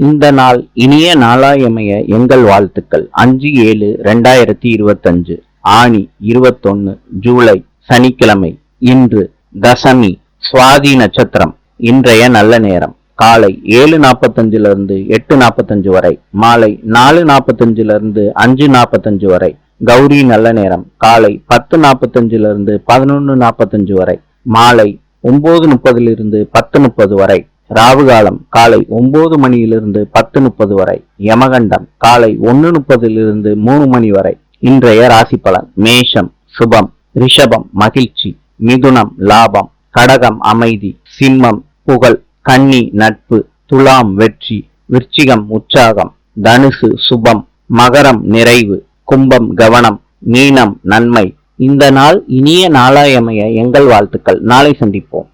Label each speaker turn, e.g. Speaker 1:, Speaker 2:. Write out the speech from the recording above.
Speaker 1: இந்த நாள் இனிய நாளாயமைய எங்கள் வாழ்த்துக்கள். 5/7/2025 ஆணி 21 ஜூலை சனிக்கிழமை. இன்று தசமி, சுவாதி நட்சத்திரம். இன்றைய நல்ல நேரம் காலை 7:45 8:45 வரை, மாலை 4:45 5:45 வரை. கௌரி நல்ல நேரம் காலை 10:45 11:45 வரை, மாலை 9:30 10:30 வரை. ராவுகாலம் காலை 9 மணியிலிருந்து 10:30 வரை. யமகண்டம் காலை 1:30 3 மணி வரை. இன்றைய ராசி பலன்: மேஷம் சுபம், ரிஷபம் மகிழ்ச்சி, மிதுனம் லாபம், கடகம் அமைதி, சிம்மம் புகழ், கன்னி நட்பு, துலாம் வெற்றி, விருச்சிகம் உற்சாகம், தனுசு சுபம், மகரம் நிறைவு, கும்பம் கவனம், மீனம் நன்மை. இந்த நாள் இனிய நாளாயமைய எங்கள் வாழ்த்துக்கள். நாளை சந்திப்போம்.